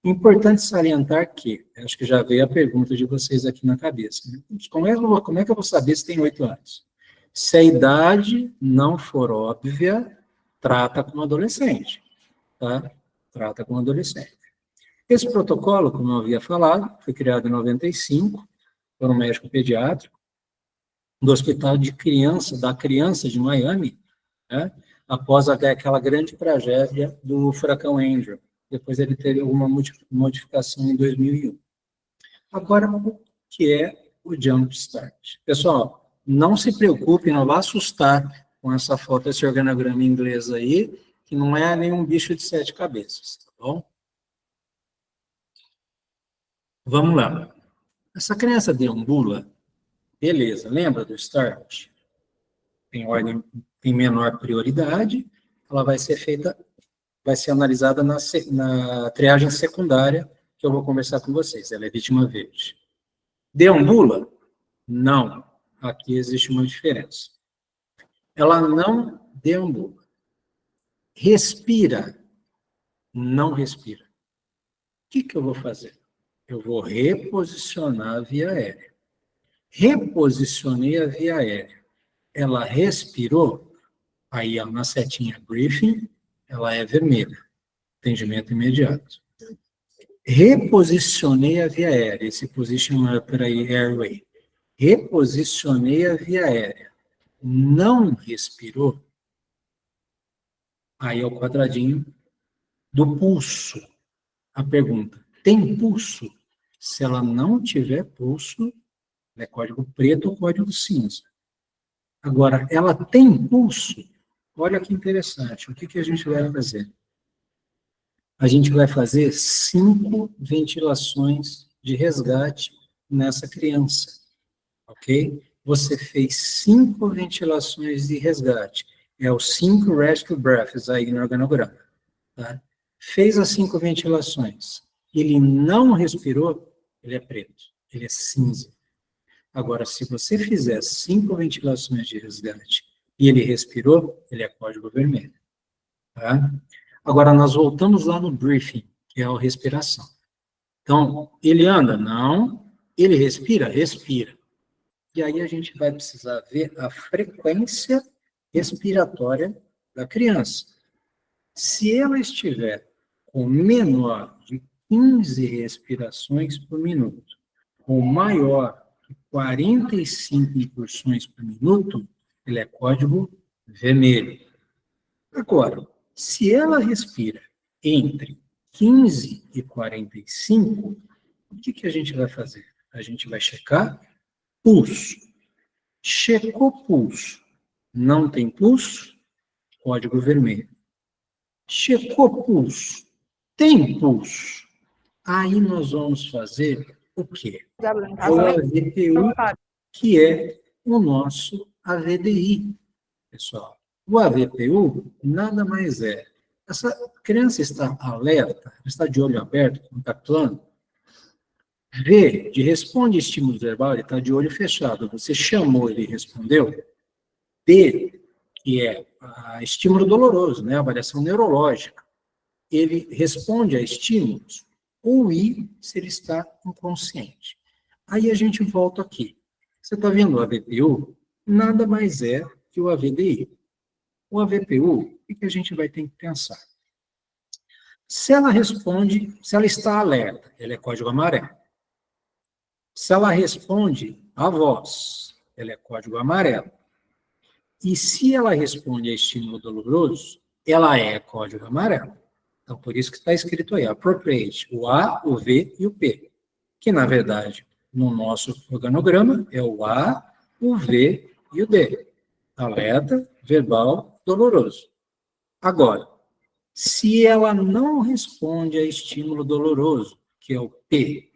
Importante salientar que, acho que já veio a pergunta de vocês aqui na cabeça, né? Como é que eu vou saber se tem 8 anos? Se a idade não for óbvia, trata como adolescente, tá? Trata como adolescente. Esse protocolo, como eu havia falado, foi criado em 95 por um médico pediátrico do Hospital da Criança de Miami, né? Após aquela grande tragédia do furacão Andrew. Depois ele teve alguma modificação em 2001. Agora, o que é o Jumpstart? Pessoal, não se preocupe, não vá assustar com essa foto, esse organograma em inglês aí, que não é nenhum bicho de 7 cabeças, tá bom? Vamos lá. Essa criança deambula, beleza, lembra do START? Tem menor prioridade, ela vai ser analisada na triagem secundária, que eu vou conversar com vocês. Ela é vítima verde. Deambula? Não. Aqui existe uma diferença. Ela não deambula. Respira? Não respira. O que eu vou fazer? Eu vou reposicionar a via aérea. Reposicionei a via aérea. Ela respirou? Aí, na setinha briefing, ela é vermelha. Atendimento imediato. Reposicionei a via aérea, esse position upper aí, airway. Reposicionei a via aérea. Não respirou? Aí é o quadradinho do pulso. A pergunta, tem pulso? Se ela não tiver pulso, é código preto ou código cinza. Agora, ela tem pulso? Olha que interessante. O que a gente vai fazer? A gente vai fazer 5 ventilações de resgate nessa criança, ok? Você fez 5 ventilações de resgate. É o 5 rescue breaths aí no organograma. Tá? Fez as 5 ventilações. Ele não respirou, ele é preto, ele é cinza. Agora, se você fizer 5 ventilações de resgate e ele respirou, ele é código vermelho. Tá? Agora, nós voltamos lá no briefing, que é a respiração. Então, ele anda? Não. Ele respira? Respira. e aí a gente vai precisar ver a frequência respiratória da criança. Se ela estiver com menor de 15 respirações por minuto, ou maior que 45 incursões por minuto, ele é código vermelho. Agora, se ela respira entre 15 e 45, o que a gente vai fazer? A gente vai checar pulso. Checou pulso, não tem pulso, código vermelho. Checou pulso, tem pulso. Aí nós vamos fazer o quê? O AVPU, que é o nosso AVDI, pessoal. O AVPU nada mais é. Essa criança está alerta, está de olho aberto, contactando. V, de responde estímulo verbal, ele está de olho fechado. Você chamou, ele respondeu. D, que é estímulo doloroso, né, a variação neurológica. Ele responde a estímulos. Ou I, se ele está inconsciente. Aí a gente volta aqui. Você está vendo o AVPU? Nada mais é que o AVDI. O AVPU, o que a gente vai ter que pensar? Se ela responde, se ela está alerta, ele é código amarelo. Se ela responde a voz, ela é código amarelo. E se ela responde a estímulo doloroso, ela é código amarelo. Então, por isso que está escrito aí, appropriate, o A, o V e o P. Que, na verdade, no nosso organograma, é o A, o V e o D. Alerta, verbal, doloroso. Agora, se ela não responde a estímulo doloroso, que é o P,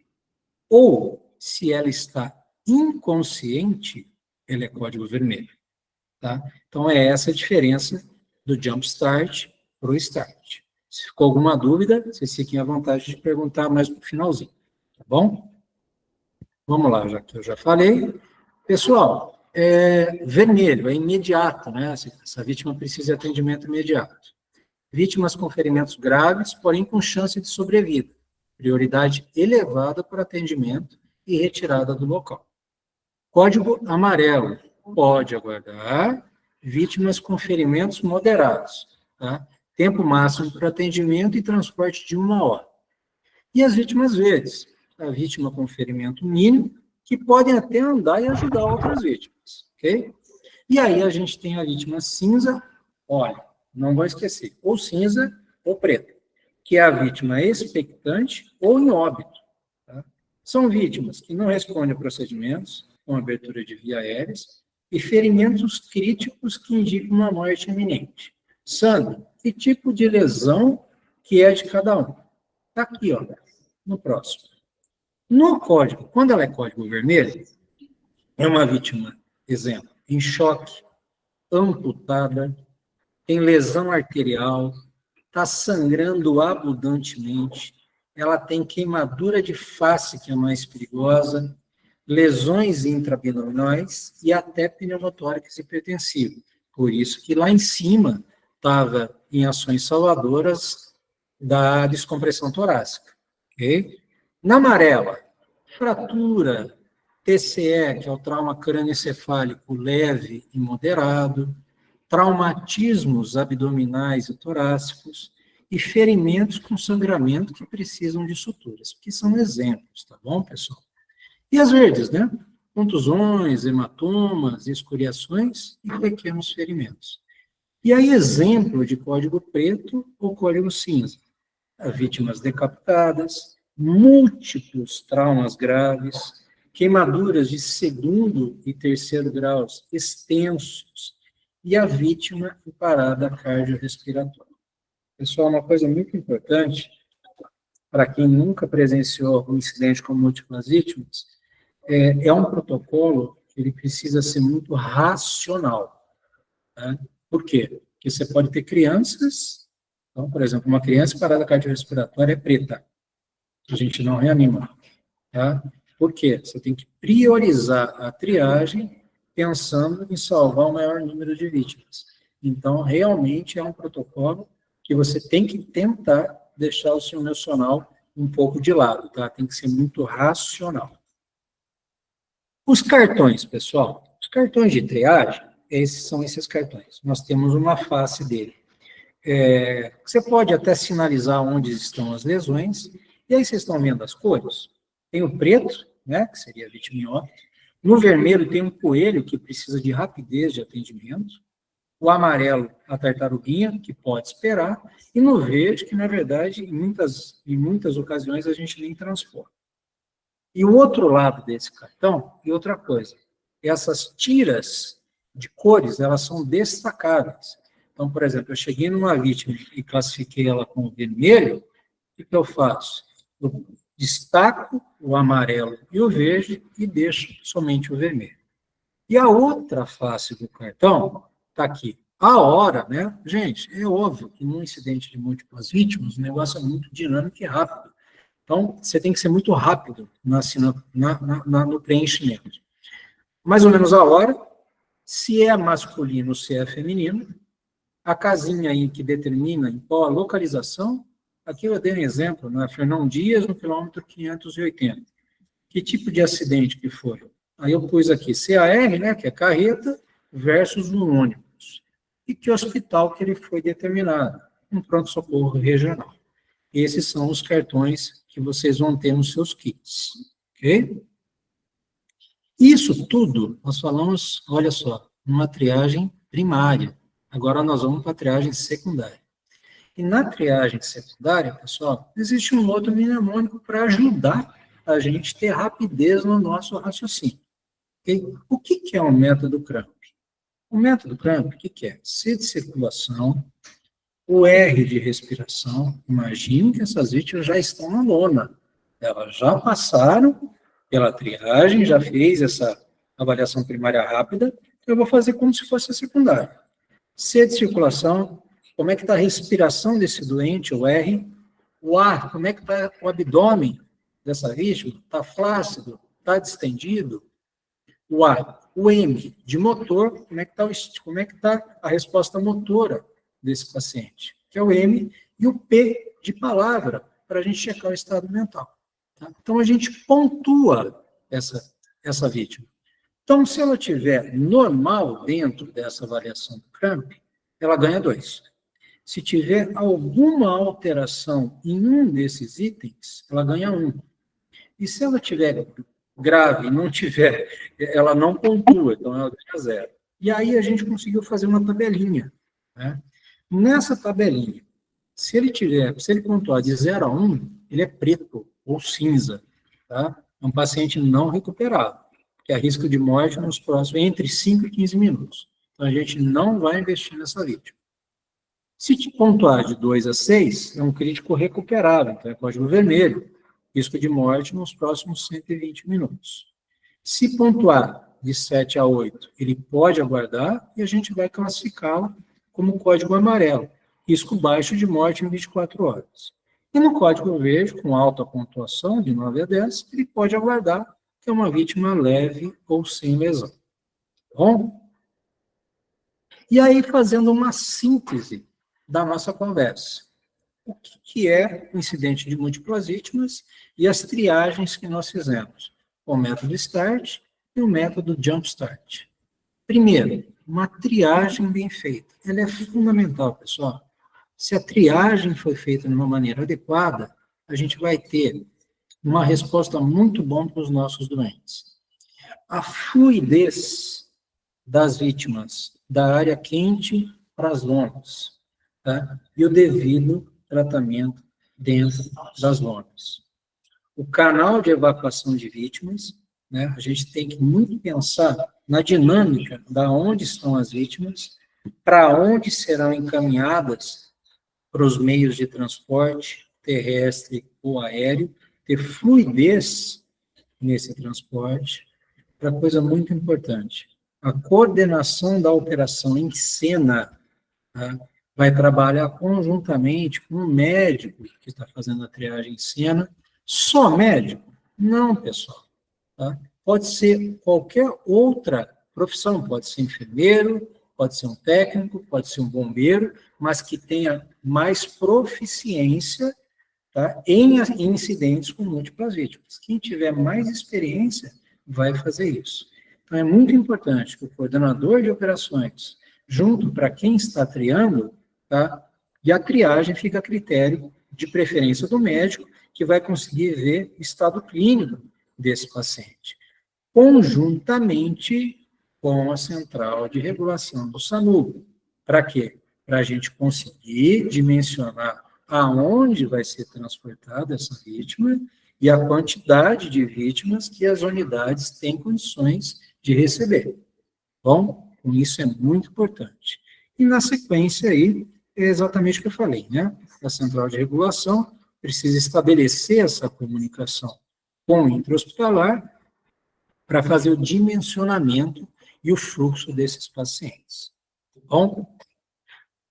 ou se ela está inconsciente, ela é código vermelho. Tá? Então, é essa a diferença do jump start para o start. Se ficou alguma dúvida, vocês fiquem à vontade de perguntar mais no finalzinho, tá bom? Vamos lá, já que eu já falei. Pessoal, vermelho, é imediato, né? Essa vítima precisa de atendimento imediato. Vítimas com ferimentos graves, porém com chance de sobrevida. Prioridade elevada para atendimento e retirada do local. Código amarelo, pode aguardar. Vítimas com ferimentos moderados, tá? Tempo máximo para atendimento e transporte de 1 hora. E as vítimas verdes, a vítima com ferimento mínimo, que podem até andar e ajudar outras vítimas, ok? E aí a gente tem a vítima cinza, olha, não vou esquecer, ou cinza ou preta, que é a vítima expectante ou em óbito. Tá? São vítimas que não respondem a procedimentos, com abertura de via aéreas, e ferimentos críticos que indicam uma morte iminente. Sandra, que tipo de lesão que é de cada um? Está aqui, ó, no próximo. No código, quando ela é código vermelho, é uma vítima, exemplo, em choque, amputada, tem lesão arterial, está sangrando abundantemente, ela tem queimadura de face, que é mais perigosa, lesões intraabdominais e até pneumotórax hipertensivo. Por isso que lá em cima estava em ações salvadoras da descompressão torácica. Okay? Na amarela, fratura, TCE, que é o trauma crânioencefálico leve e moderado, traumatismos abdominais e torácicos e ferimentos com sangramento que precisam de suturas, que são exemplos, tá bom, pessoal? E as verdes, né? Contusões, hematomas, escoriações e pequenos ferimentos. E aí, exemplo de código preto ou código cinza. Vítimas decapitadas, múltiplos traumas graves, queimaduras de segundo e terceiro graus extensos, e a vítima em parada cardiorrespiratória. Pessoal, uma coisa muito importante, para quem nunca presenciou um incidente com múltiplas vítimas, é um protocolo que ele precisa ser muito racional. Tá? Por quê? Porque você pode ter crianças, então, por exemplo, uma criança parada cardiorrespiratória é preta, a gente não reanima. Tá? Por quê? Você tem que priorizar a triagem pensando em salvar o maior número de vítimas. Então, realmente é um protocolo que você tem que tentar deixar o seu emocional um pouco de lado, tá? Tem que ser muito racional. Os cartões, pessoal, os cartões de triagem, são esses cartões. Nós temos uma face dele. Você pode até sinalizar onde estão as lesões, e aí vocês estão vendo as cores? Tem o preto, né, que seria a vitimiota. No vermelho tem um coelho que precisa de rapidez de atendimento. O amarelo, a tartaruguinha, que pode esperar. E no verde, que na verdade, em muitas ocasiões, a gente nem transporta. E o outro lado desse cartão, e outra coisa, essas tiras de cores, elas são destacáveis. Então, por exemplo, eu cheguei numa vítima e classifiquei ela com vermelho, o que eu faço? Eu destaco o amarelo e o verde e deixo somente o vermelho. E a outra face do cartão está aqui. A hora, né? Gente, é óbvio que num incidente de múltiplas vítimas, o negócio é muito dinâmico e rápido. Então, você tem que ser muito rápido no preenchimento. Mais ou menos a hora, se é masculino, se é feminino, a casinha aí que determina em qual a localização, aqui eu dei um exemplo, né? Fernão Dias, no quilômetro 580. Que tipo de acidente que foi? Aí eu pus aqui CAR, né, que é carreta, versus um ônibus. E que hospital que ele foi determinado? Um pronto-socorro regional. Esses são os cartões que vocês vão ter nos seus kits. Ok? Isso tudo, nós falamos, olha só, uma triagem primária. Agora nós vamos para a triagem secundária. E na triagem secundária, pessoal, existe um outro mnemônico para ajudar a gente ter rapidez no nosso raciocínio. Okay? O que é o método Cramp? O método Cramp, o que é? C de circulação, o R de respiração. Imagine que essas vítimas já estão na lona. Elas já passaram pela triagem, já fez essa avaliação primária rápida, eu vou fazer como se fosse a secundária. C de circulação, como é que está a respiração desse doente, o R. O A, como é que está o abdômen dessa vítima? Está flácido? Está distendido? O A. O M, de motor, como é que está a resposta motora desse paciente? Que é o M. E o P, de palavra, para a gente checar o estado mental. Tá? Então, a gente pontua essa vítima. Então, se ela tiver normal dentro dessa avaliação do Cramp, ela ganha 2. Se tiver alguma alteração em um desses itens, ela ganha 1. E se ela tiver grave, não tiver, ela não pontua, então ela ganha 0. E aí a gente conseguiu fazer uma tabelinha. Né? Nessa tabelinha, se ele pontuar de 0 a 1, ele é preto ou cinza. Tá? É um paciente não recuperado, que há risco de morte nos próximos, entre 5 e 15 minutos. Então a gente não vai investir nessa vítima. Se te pontuar de 2 a 6, é um crítico recuperável, então é código vermelho, risco de morte nos próximos 120 minutos. Se pontuar de 7 a 8, ele pode aguardar e a gente vai classificá-lo como código amarelo, risco baixo de morte em 24 horas. E no código verde, com alta pontuação, de 9 a 10, ele pode aguardar, que é uma vítima leve ou sem lesão. Bom? E aí, fazendo uma síntese da nossa conversa. O que é o incidente de múltiplas vítimas e as triagens que nós fizemos? O método START e o método JumpStart. Primeiro, uma triagem bem feita. Ela é fundamental, pessoal. Se a triagem foi feita de uma maneira adequada, a gente vai ter uma resposta muito boa para os nossos doentes. A fluidez das vítimas da área quente para as lonas, tá? E o devido tratamento dentro das lonas. O canal de evacuação de vítimas, né? A gente tem que muito pensar na dinâmica da onde estão as vítimas, para onde serão encaminhadas para os meios de transporte terrestre ou aéreo, ter fluidez nesse transporte, para coisa muito importante. A coordenação da operação em cena, tá? Vai trabalhar conjuntamente com o médico que está fazendo a triagem em cena. Só médico? Não, pessoal. Tá? Pode ser qualquer outra profissão, pode ser enfermeiro, pode ser um técnico, pode ser um bombeiro, mas que tenha mais proficiência, tá, em incidentes com múltiplas vítimas. Quem tiver mais experiência vai fazer isso. Então, é muito importante que o coordenador de operações, junto para quem está triando, tá? E a triagem fica a critério de preferência do médico, que vai conseguir ver o estado clínico desse paciente, conjuntamente com a central de regulação do SAMU. Para quê? Para a gente conseguir dimensionar aonde vai ser transportada essa vítima e a quantidade de vítimas que as unidades têm condições de receber. Bom, isso é muito importante. E na sequência aí, é exatamente o que eu falei, né? A central de regulação precisa estabelecer essa comunicação com o intra-hospitalar para fazer o dimensionamento e o fluxo desses pacientes. Tá bom?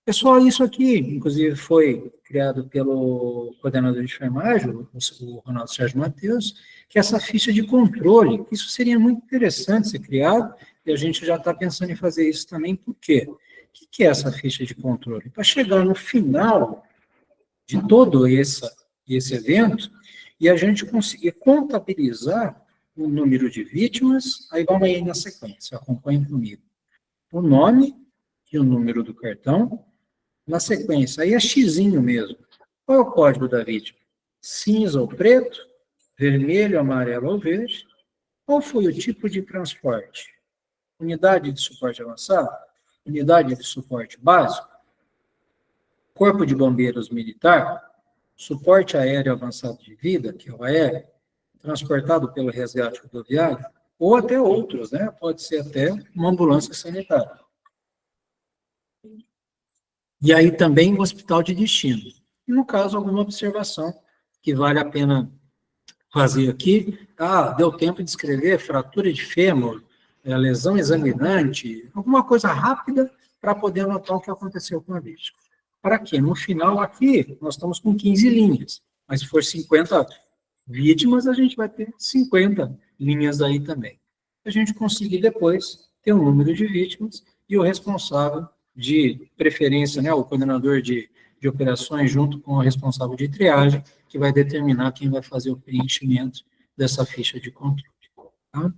Pessoal, isso aqui, inclusive, foi criado pelo coordenador de enfermagem, o Ronaldo Sérgio Matheus, que é essa ficha de controle. Isso seria muito interessante ser criado, e a gente já está pensando em fazer isso também, por quê? O que é essa ficha de controle? Para chegar no final de todo esse evento, e a gente conseguir contabilizar o número de vítimas, aí vamos aí na sequência, acompanhem comigo. O nome e o número do cartão, na sequência, aí é xizinho mesmo. Qual é o código da vítima? Cinza ou preto? Vermelho, amarelo ou verde? Qual foi o tipo de transporte? Unidade de suporte avançado? Unidade de suporte básico? Corpo de Bombeiros Militar? Suporte aéreo avançado de vida, que é o aéreo? Transportado pelo resgate rodoviário? Ou até outros, né? Pode ser até uma ambulância sanitária. E aí também o hospital de destino. E no caso, alguma observação que vale a pena fazer aqui. Deu tempo de escrever fratura de fêmur, lesão examinante, alguma coisa rápida para poder anotar o que aconteceu com a vítima. Para quê? No final, aqui, nós estamos com 15 linhas, mas se for 50 vítimas, a gente vai ter 50 linhas aí também. A gente conseguir depois ter o número de vítimas e o responsável de preferência, né, o coordenador de operações junto com o responsável de triagem, que vai determinar quem vai fazer o preenchimento dessa ficha de controle. Tá?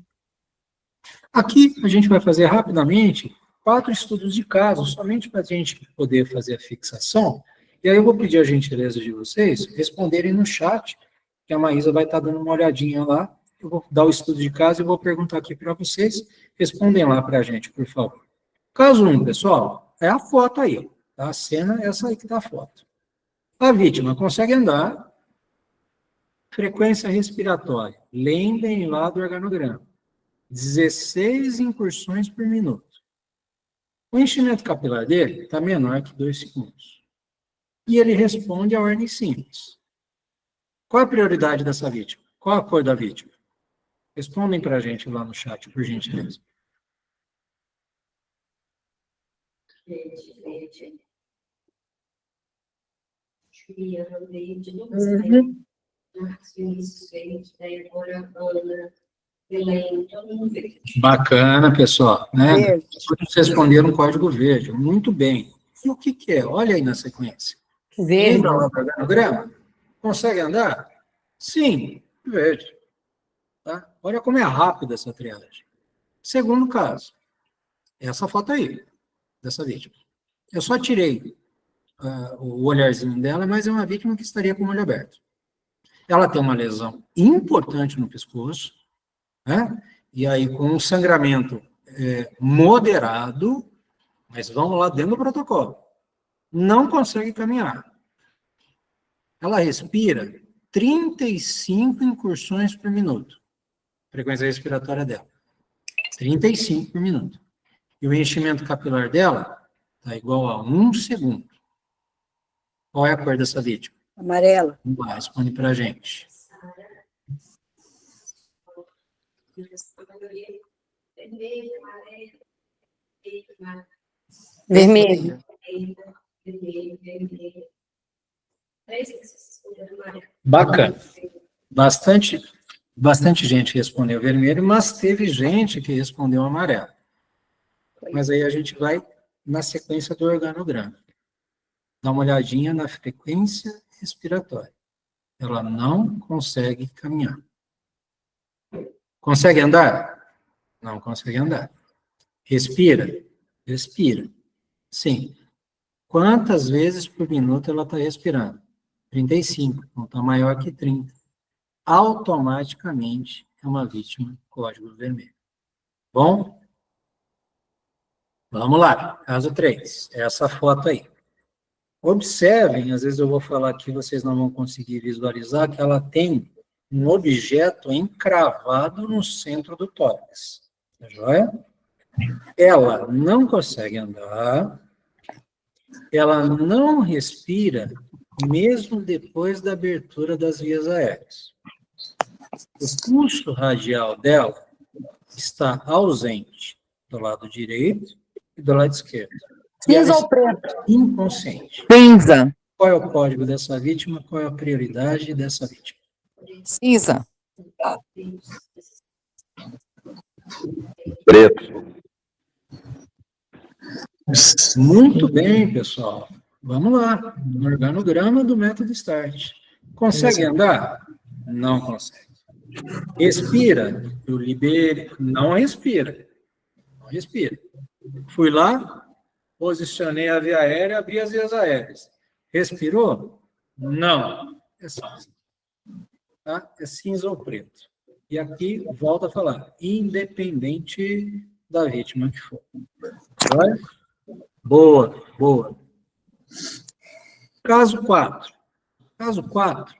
Aqui a gente vai fazer rapidamente 4 estudos de caso, somente para a gente poder fazer a fixação, e aí eu vou pedir a gentileza de vocês responderem no chat, que a Maísa vai estar dando uma olhadinha lá, eu vou dar o estudo de caso e vou perguntar aqui para vocês, respondem lá para a gente, por favor. Caso 1, pessoal, é a foto aí, tá? A cena é essa aí que está a foto. A vítima consegue andar, frequência respiratória, lembrem lá do organograma, 16 incursões por minuto. O enchimento capilar dele está menor que 2 segundos. E ele responde a ordem simples. Qual a prioridade dessa vítima? Qual a cor da vítima? Respondem para a gente lá no chat, por gentileza. Verde. Bacana, pessoal. Né? Todos responderam código verde. Muito bem. E o que é? Olha aí na sequência. Verde. Lembra lá do organograma? Consegue andar? Sim, verde. Tá? Olha como é rápida essa triagem. Segundo caso, essa foto aí, dessa vítima. Eu só tirei o olharzinho dela, mas é uma vítima que estaria com o olho aberto. Ela tem uma lesão importante no pescoço, né? E aí com um sangramento moderado, mas vamos lá dentro do protocolo. Não consegue caminhar. Ela respira 35 incursões por minuto. Frequência respiratória dela. 35 por minuto. E o enchimento capilar dela está igual a 1 segundo. Qual é a cor dessa vítima? Amarela. Vamos lá, responde para a gente. Vermelho. Bacana. Bastante gente respondeu vermelho, mas teve gente que respondeu amarelo. Mas aí a gente vai na sequência do organograma. Dá uma olhadinha na frequência respiratória. Ela não consegue caminhar. Consegue andar? Não consegue andar. Respira? Respira. Sim. Quantas vezes por minuto ela está respirando? 35, não está maior que 30. Automaticamente é uma vítima código vermelho. Bom? Vamos lá, caso 3. Essa foto aí. Observem, às vezes eu vou falar aqui, vocês não vão conseguir visualizar, que ela tem um objeto encravado no centro do tórax. Tá joia? Ela não consegue andar, ela não respira, mesmo depois da abertura das vias aéreas. O pulso radial dela está ausente do lado direito e do lado esquerdo. Cinza ou preto? Inconsciente. Cinza. Qual é o código dessa vítima? Qual é a prioridade dessa vítima? Cinza. Preto. Muito bem, pessoal. Vamos lá. No organograma do método START. Consegue andar? Não consegue. Respira? Eu liberei. Não respira. Não respira. Fui lá, posicionei a via aérea, abri as vias aéreas. Respirou? Não. É cinza. Tá? É cinza ou preto. E aqui, volta a falar, independente da vítima que for. Olha? Boa, boa. Caso 4. Caso 4,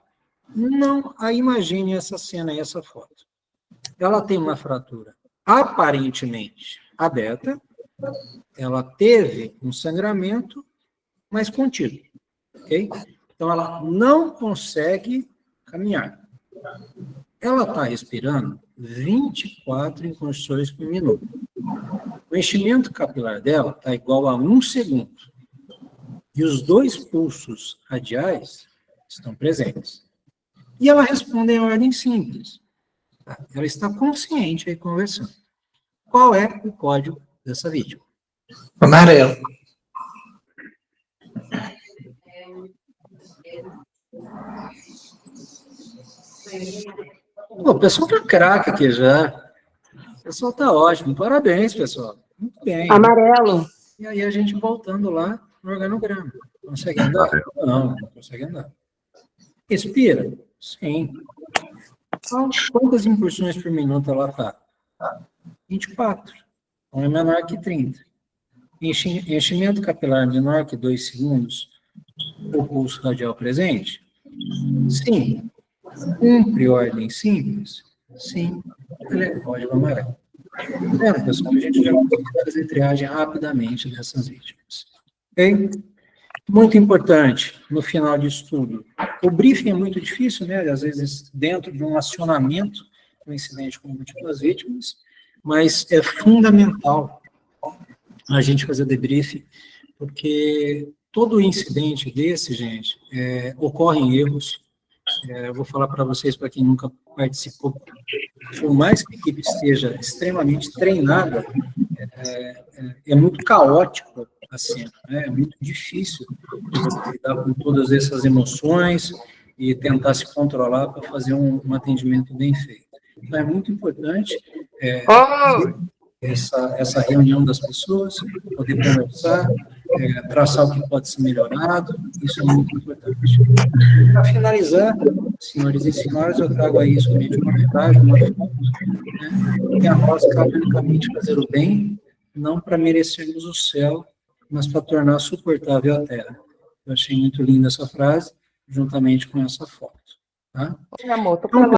não, aí imagine essa cena e essa foto. Ela tem uma fratura aparentemente aberta, ela teve um sangramento, mas contido, ok? Então, ela não consegue caminhar. Ela está respirando 24 incursões por minuto. O enchimento capilar dela está igual a 1 segundo. E os 2 pulsos radiais estão presentes. E ela responde em ordem simples. Ela está consciente aí conversando. Qual é o código dessa vítima? Amarelo. Pô, o pessoal está craque aqui já. O pessoal está ótimo. Parabéns, pessoal. Muito bem. Amarelo. E aí a gente voltando lá no organograma. Consegue andar? Não, não consegue andar. Respira? Sim. Então, quantas incursões por minuto ela está? 24. Então é menor que 30. Enchimento capilar menor que 2 segundos. O pulso radial presente? Sim. Cumpre ordem simples? Sim. Ele é código amarelo. Vendo, pessoal? A gente já conseguiu fazer triagem rapidamente dessas vítimas. Ok? Muito importante, no final de estudo. O briefing é muito difícil, né? Às vezes, dentro de um acionamento, um incidente com múltiplas vítimas, mas é fundamental a gente fazer debriefing, porque todo incidente desse, gente, ocorrem erros. Eu vou falar para vocês, para quem nunca participou, por mais que a equipe esteja extremamente treinada, é muito caótico a cena, né? É muito difícil você lidar com todas essas emoções e tentar se controlar para fazer um atendimento bem feito. Então, é muito importante essa reunião das pessoas, poder conversar, traçar o que pode ser melhorado, isso é muito importante. Para finalizar, senhores e senhoras, eu trago aí somente uma mensagem, uma foto, né, que a nós cabe unicamente fazer o bem, não para merecermos o céu, mas para tornar suportável a terra. Eu achei muito linda essa frase, juntamente com essa foto. Tá? Amor, tô